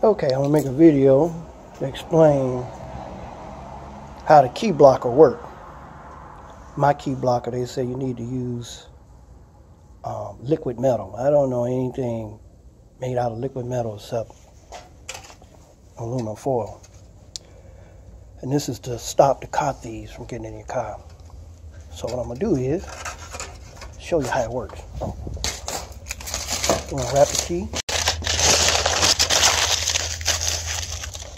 Okay, I'm gonna make a video to explain how the key blocker work. My key blocker, they say you need to use liquid metal. I don't know anything made out of liquid metal except aluminum foil. And this is to stop the car thieves from getting in your car. So what I'm gonna do is show you how it works. I'm gonna wrap the key.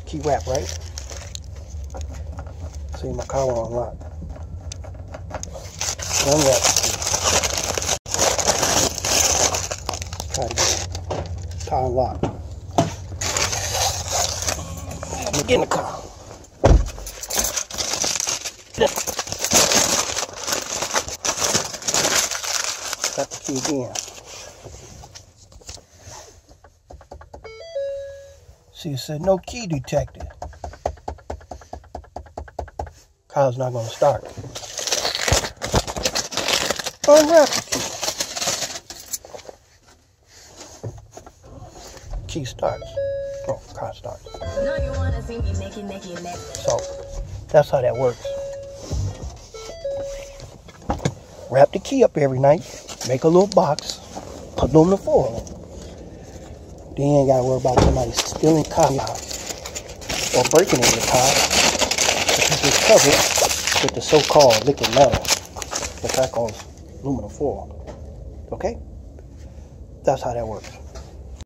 Key wrap, right? See, my car won't unlock. Unwrap the key. Try to get the car unlocked. Get in the car. Wrap the key again. See, it said no key detected. Car's not going to start. Unwrap the key. Key starts. Oh, car starts. So, that's how that works. Wrap the key up every night. Make a little box. Put aluminum foil. Then you ain't got to worry about somebody stealing car or breaking in your car. Because it's covered with the so-called liquid metal, which I call aluminum foil. Okay? That's how that works.